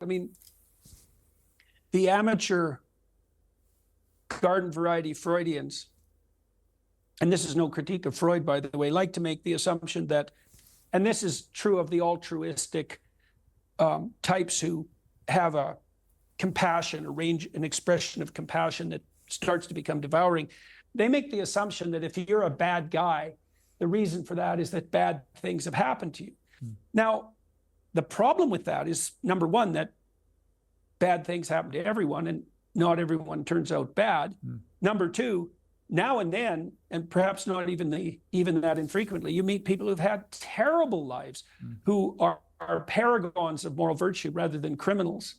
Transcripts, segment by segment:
I mean, the amateur garden variety Freudians, and this is no critique of Freud, by the way, like to make the assumption that, and this is true of the altruistic types who have a compassion, an expression of compassion that starts to become devouring. They make the assumption that if you're a bad guy, the reason for that is that bad things have happened to you. Now, the problem with that is, number one, that bad things happen to everyone and not everyone turns out bad. Number two, now and then, and perhaps not even that infrequently, you meet people who've had terrible lives, who are paragons of moral virtue rather than criminals.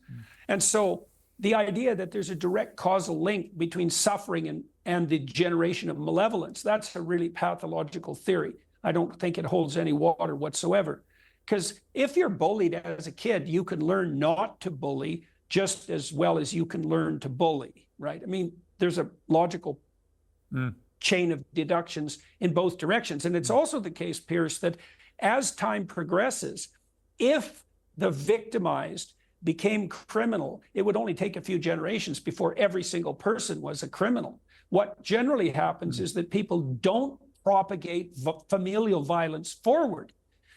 And so the idea that there's a direct causal link between suffering and the generation of malevolence, that's a really pathological theory. I don't think it holds any water whatsoever. Because if you're bullied as a kid, you can learn not to bully just as well as you can learn to bully, right? I mean, there's a logical chain of deductions in both directions. And it's also the case, Pierce, that as time progresses, if the victimized became criminal, it would only take a few generations before every single person was a criminal. What generally happens is that people don't propagate familial violence forward.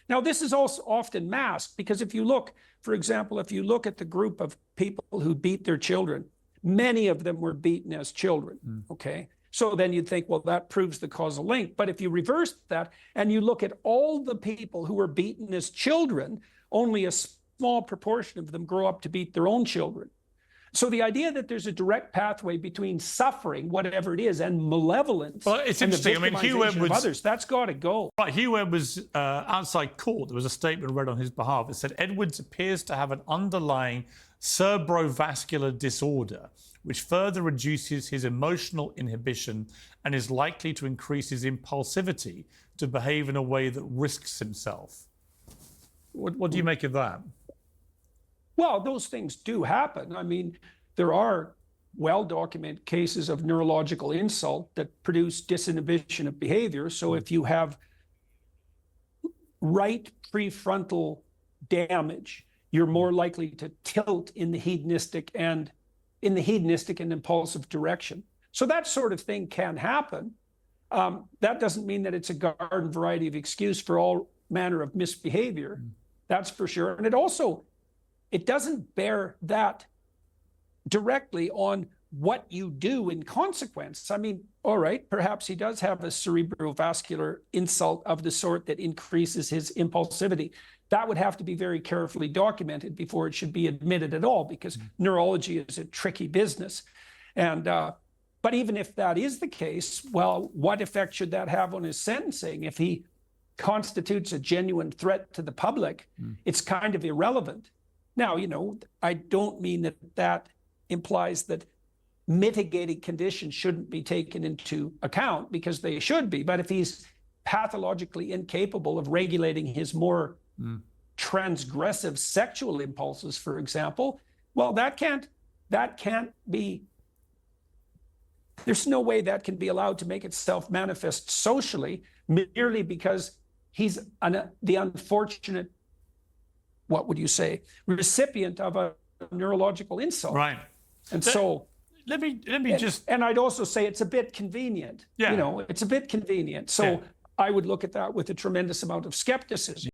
Now, this is also often masked because if you look, for example, if you look at the group of people who beat their children, many of them were beaten as children, okay? So then you'd think, well, that proves the causal link. But if you reverse that and you look at all the people who were beaten as children, only a small proportion of them grow up to beat their own children. So the idea that there's a direct pathway between suffering, whatever it is, and malevolence, well, it's and the interesting. I mean, Hugh victimization of others, that's got to go. Right, Hugh Webb was outside court. There was a statement read on his behalf. It said, Edwards appears to have an underlying cerebrovascular disorder, which further reduces his emotional inhibition and is likely to increase his impulsivity to behave in a way that risks himself. What do you make of that? Well, those things do happen. I mean, there are well-documented cases of neurological insult that produce disinhibition of behavior. So if you have right prefrontal damage, you're more likely to tilt in the hedonistic and impulsive direction. So that sort of thing can happen. That doesn't mean that it's a garden variety of excuse for all manner of misbehavior. That's for sure. And it doesn't bear that directly on what you do in consequence. I mean, all right, perhaps he does have a cerebrovascular insult of the sort that increases his impulsivity. That would have to be very carefully documented before it should be admitted at all, because neurology is a tricky business. And but even if that is the case, well, what effect should that have on his sentencing? If he constitutes a genuine threat to the public, it's kind of irrelevant. Now, you know, I don't mean that that implies that mitigating conditions shouldn't be taken into account, because they should be. But if he's pathologically incapable of regulating his more transgressive sexual impulses, for example, well, that can't be, there's no way that can be allowed to make itself manifest socially merely because he's the unfortunate, what would you say, recipient of a neurological insult. Right. And so let me just, and I'd also say it's a bit convenient. Yeah. You know, it's a bit convenient. So I would look at that with a tremendous amount of skepticism.